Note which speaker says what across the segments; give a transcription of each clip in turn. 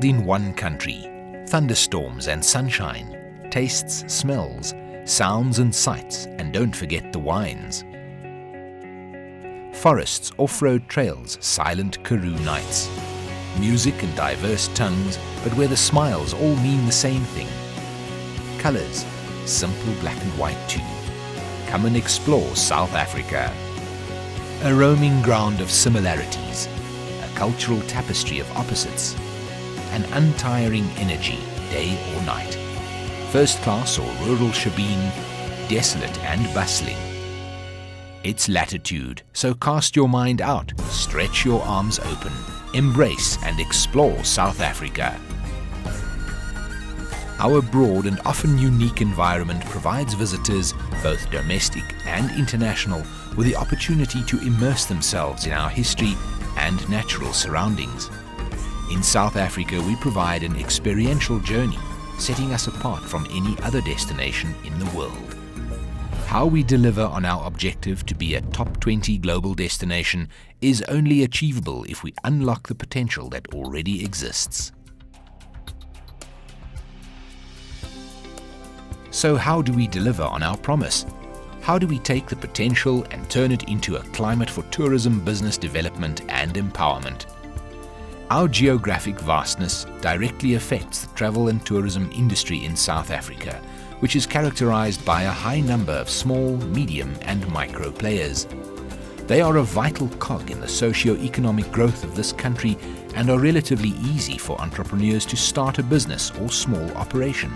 Speaker 1: world in one country. Thunderstorms and sunshine, tastes, smells, sounds and sights, and don't forget the wines. Forests, off-road trails, silent Karoo nights. Music in diverse tongues, but where the smiles all mean the same thing. Colors, simple black and white too. Come and explore South Africa. A roaming ground of similarities, a cultural tapestry of opposites, an untiring energy, day or night. First class or rural shebeen, desolate and bustling. It's Latitude, so cast your mind out, stretch your arms open, embrace and explore South Africa. Our broad and often unique environment provides visitors, both domestic and international, with the opportunity to immerse themselves in our history and natural surroundings. In South Africa, we provide an experiential journey, setting us apart from any other destination in the world. How we deliver on our objective to be a top 20 global destination is only achievable if we unlock the potential that already exists. So how do we deliver on our promise? How do we take the potential and turn it into a climate for tourism, business development and empowerment? Our geographic vastness directly affects the travel and tourism industry in South Africa, which is characterized by a high number of small, medium and micro players. They are a vital cog in the socio-economic growth of this country and are relatively easy for entrepreneurs to start a business or small operation.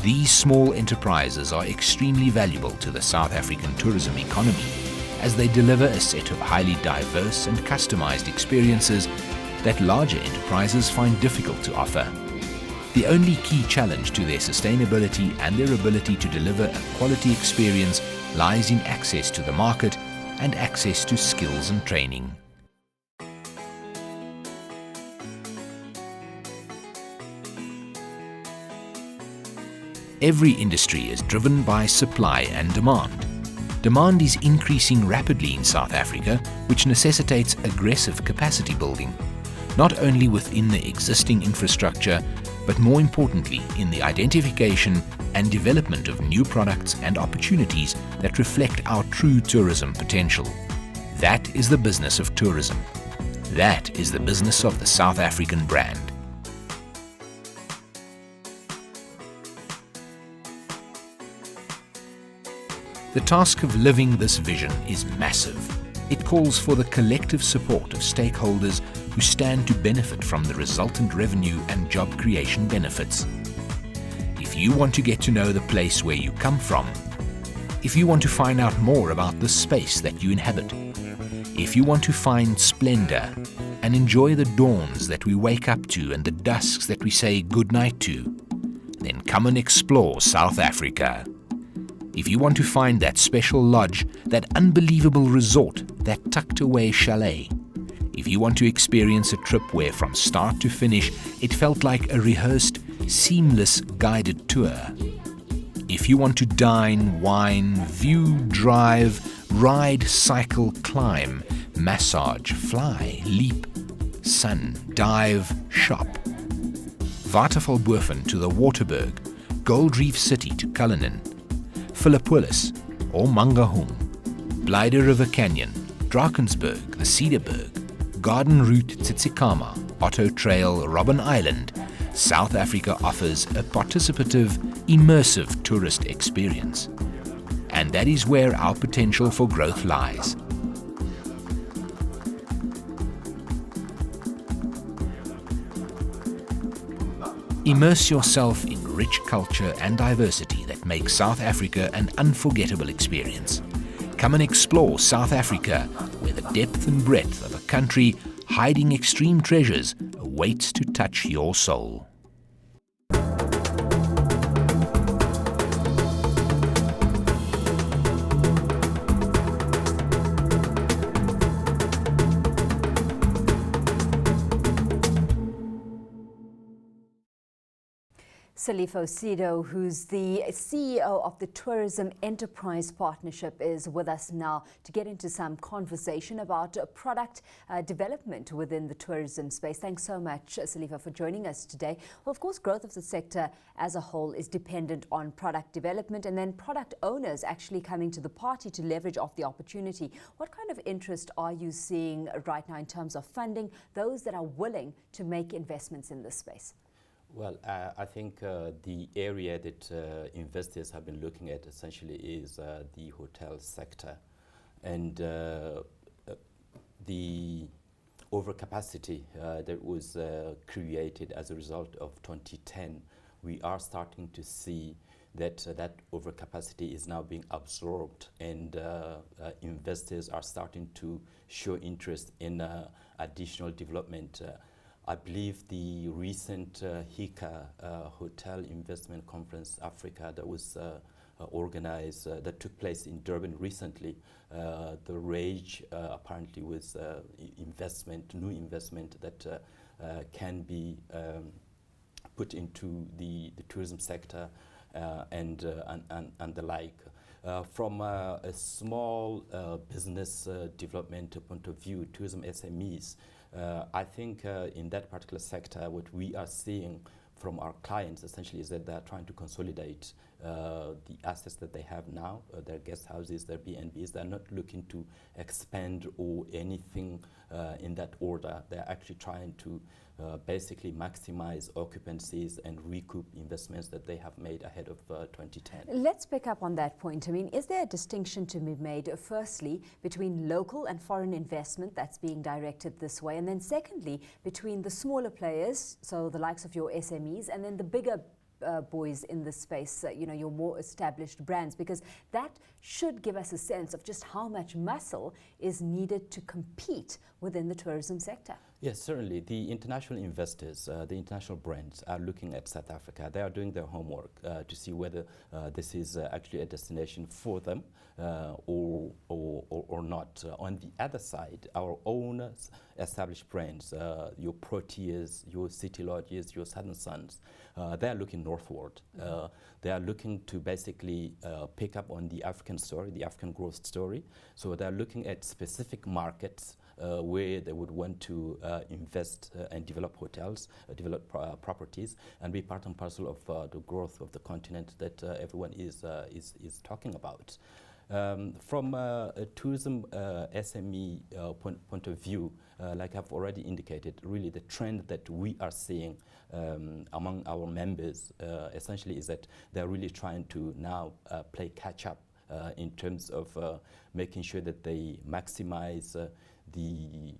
Speaker 1: These small enterprises are extremely valuable to the South African tourism economy, as they deliver a set of highly diverse and customized experiences that larger enterprises find difficult to offer. The only key challenge to their sustainability and their ability to deliver a quality experience lies in access to the market and access to skills and training. Every industry is driven by supply and demand. Demand is increasing rapidly in South Africa, which necessitates aggressive capacity building, not only within the existing infrastructure, but more importantly in the identification and development of new products and opportunities that reflect our true tourism potential. That is the business of tourism. That is the business of the South African brand. The task of living this vision is massive. It calls for the collective support of stakeholders who stand to benefit from the resultant revenue and job creation benefits. If you want to get to know the place where you come from, if you want to find out more about the space that you inhabit, if you want to find splendor and enjoy the dawns that we wake up to and the dusks that we say goodnight to, then come and explore South Africa. If you want to find that special lodge, that unbelievable resort, that tucked-away chalet, if you want to experience a trip where from start to finish it felt like a rehearsed, seamless guided tour, if you want to dine, wine, view, drive, ride, cycle, climb, massage, fly, leap, sun, dive, shop, Watervalboven to the Waterberg, Gold Reef City to Cullinan, Philippolis or Mangaung, Blyde River Canyon, Drakensberg, the Cedarburg, Garden Route Tsitsikamma, Otto Trail, Robben Island, South Africa offers a participative, immersive tourist experience. And that is where our potential for growth lies. Immerse yourself in rich culture and diversity that makes South Africa an unforgettable experience. Come and explore South Africa, where the depth and breadth of a country hiding extreme treasures awaits to touch your soul.
Speaker 2: Salifou Sidduo, who's the CEO of the Tourism Enterprise Partnership, is with us now to get into some conversation about product development within the tourism space. Thanks so much, Salifou, for joining us today. Well, of course, growth of the sector as a whole is dependent on product development and then product owners actually coming to the party to leverage off the opportunity. What kind of interest are you seeing right now in terms of funding those that are willing to make investments in this space?
Speaker 3: Well, I think the area that investors have been looking at essentially is the hotel sector, and the overcapacity that was created as a result of 2010. We are starting to see that that overcapacity is now being absorbed, and investors are starting to show interest in additional development. I believe the recent HICA Hotel Investment Conference Africa that was organized, that took place in Durban recently, the rage apparently was investment, new investment that can be put into the tourism sector and the like. From a small business development point of view, tourism SMEs, I think in that particular sector, what we are seeing from our clients essentially is that they're trying to consolidate the assets that they have now, their guest houses, their B&Bs. They're not looking to expand or anything in that order. They're actually trying to basically maximize occupancies and recoup investments that they have made ahead of 2010.
Speaker 2: Let's pick up on that point. I mean, is there a distinction to be made, firstly, between local and foreign investment that's being directed this way, and then secondly, between the smaller players, so the likes of your SMEs, and then the bigger boys in this space, your more established brands, because that should give us a sense of just how much muscle is needed to compete within the tourism sector?
Speaker 3: Yes, certainly. The international investors, the international brands are looking at South Africa. They are doing their homework to see whether this is actually a destination for them or not. On the other side, our own established brands, your Proteas, your City Lodges, your Southern Suns, they are looking northward. They are looking to basically pick up on the African story, the African growth story. So they are looking at specific markets where they would want to invest and develop hotels, develop properties, and be part and parcel of the growth of the continent that everyone is talking about. From a tourism SME point of view, like I've already indicated, really the trend that we are seeing among our members essentially is that they're really trying to now play catch up in terms of making sure that they maximize the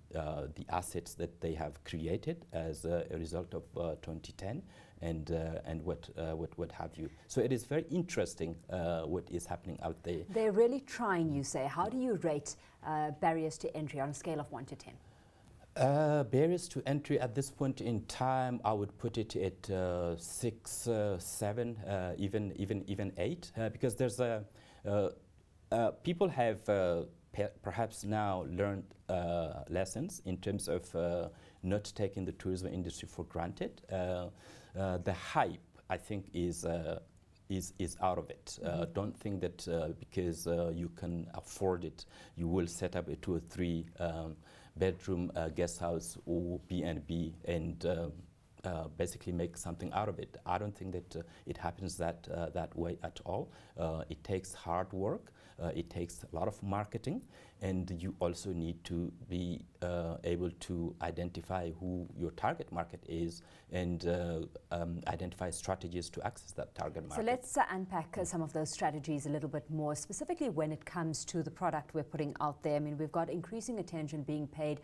Speaker 3: assets that they have created as a result of 2010 and what have you. So it is very interesting what is happening out there.
Speaker 2: They're really trying, you say. How do you rate barriers to entry on a scale of 1 to 10?
Speaker 3: Barriers to entry at this point in time, I would put it at 6, 7, even 8, because there's people have perhaps now learned lessons in terms of not taking the tourism industry for granted. The hype, I think, is out of it. Don't think that because you can afford it, you will set up a 2 or 3 bedroom guest house or B&B and basically make something out of it. I don't think that it happens that way at all. It takes hard work. It takes a lot of marketing, and you also need to be able to identify who your target market is and identify strategies to access that target market.
Speaker 2: So let's unpack some of those strategies a little bit more, specifically when it comes to the product we're putting out there. I mean, we've got increasing attention being paid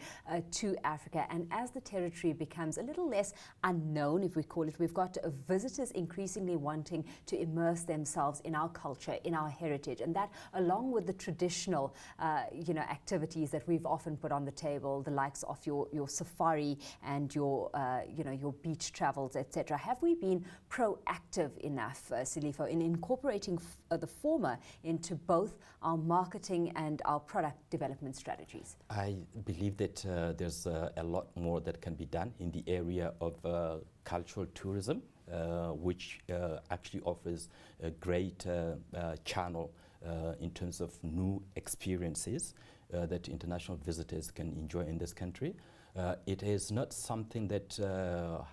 Speaker 2: to Africa, and as the territory becomes a little less unknown, if we call it, we've got visitors increasingly wanting to immerse themselves in our culture, in our heritage, and that along with the traditional activities that we've often put on the table, the likes of your safari and your beach travels, etc. Have we been proactive enough, Salifou, in incorporating the former into both our marketing and our product development strategies?
Speaker 3: I believe that there's a lot more that can be done in the area of cultural tourism. which actually offers a great channel in terms of new experiences that international visitors can enjoy in this country. It is not something that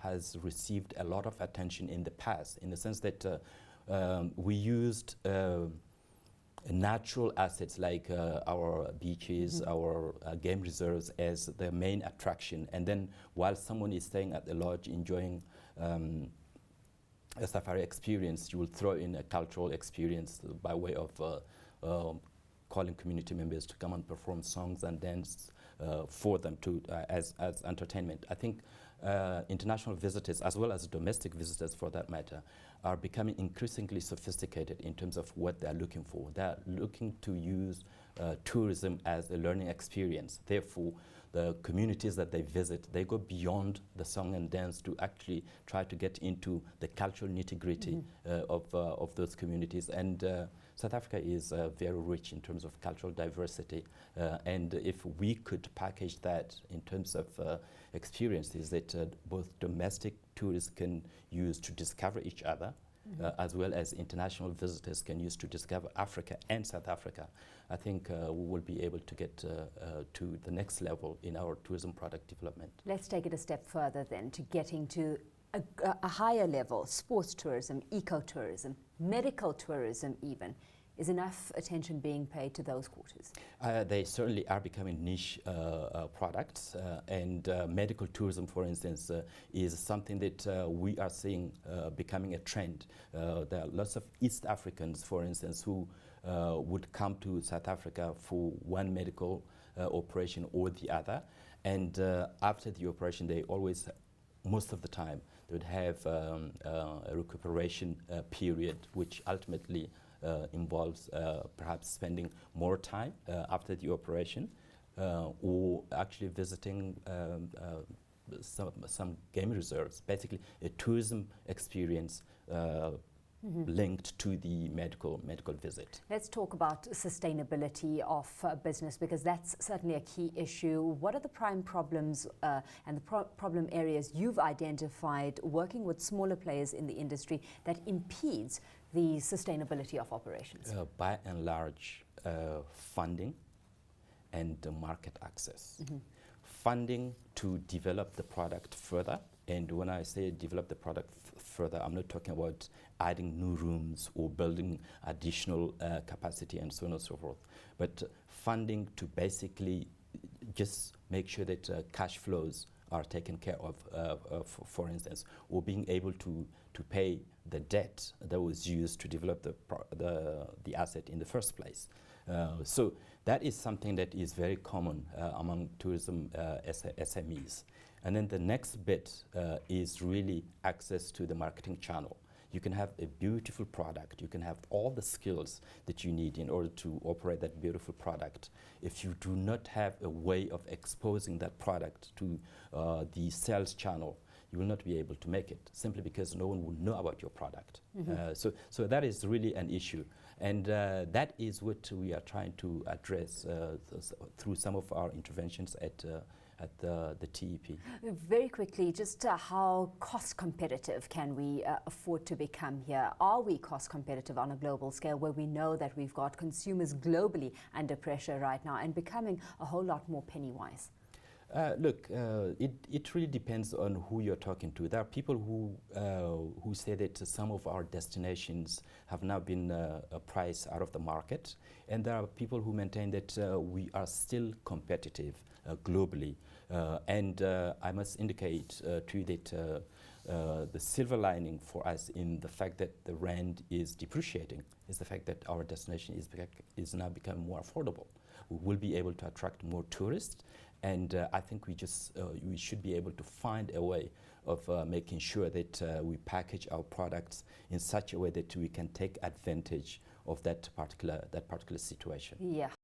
Speaker 3: has received a lot of attention in the past, in the sense that we used natural assets like our beaches, our game reserves as the main attraction. And then while someone is staying at the lodge enjoying a safari experience, you will throw in a cultural experience by way of calling community members to come and perform songs and dance for them to as entertainment. I think international visitors, as well as domestic visitors for that matter, are becoming increasingly sophisticated in terms of what they're looking for. They're looking to use tourism as a learning experience. Therefore, the communities that they visit, they go beyond the song and dance to actually try to get into the cultural nitty-gritty of those communities. And South Africa is very rich in terms of cultural diversity. And if we could package that in terms of experiences that both domestic tourists can use to discover each other, as well as international visitors can use to discover Africa and South Africa, I think we will be able to get to the next level in our tourism product development.
Speaker 2: Let's take it a step further then to getting to a higher level: sports tourism, ecotourism, medical tourism even. Is enough attention being paid to those quarters?
Speaker 3: They certainly are becoming niche products, and medical tourism, for instance, is something that we are seeing becoming a trend. There are lots of East Africans, for instance, who would come to South Africa for one medical operation or the other, and after the operation they always, most of the time, they would have a recuperation period, which ultimately involves perhaps spending more time after the operation, or actually visiting some game reserves, basically a tourism experience linked to the medical visit.
Speaker 2: Let's talk about sustainability of business, because that's certainly a key issue. What are the prime problems and the problem areas you've identified working with smaller players in the industry that impedes the sustainability of operations?
Speaker 3: By and large, funding and market access. Funding to develop the product further. And when I say develop the product further, I'm not talking about adding new rooms or building additional capacity and so on and so forth, but funding to basically just make sure that cash flows are taken care of, for instance, or being able to pay the debt that was used to develop the asset in the first place. So that is something that is very common among tourism SMEs. And then the next bit is really access to the marketing channel. You can have a beautiful product, you can have all the skills that you need in order to operate that beautiful product. If you do not have a way of exposing that product to the sales channel, you will not be able to make it, simply because no one will know about your product. So that is really an issue. And that is what we are trying to address through some of our interventions at the TEP.
Speaker 2: Very quickly, just how cost competitive can we afford to become here? Are we cost competitive on a global scale, where we know that we've got consumers globally under pressure right now and becoming a whole lot more penny-wise?
Speaker 3: Look, it really depends on who you're talking to. There are people who say that some of our destinations have now been priced out of the market, and there are people who maintain that we are still competitive globally. And I must indicate to you that the silver lining for us in the fact that the rand is depreciating is the fact that our destination is now becoming more affordable. We will be able to attract more tourists, and I think we should be able to find a way of making sure that we package our products in such a way that we can take advantage of that particular situation.
Speaker 2: Yeah.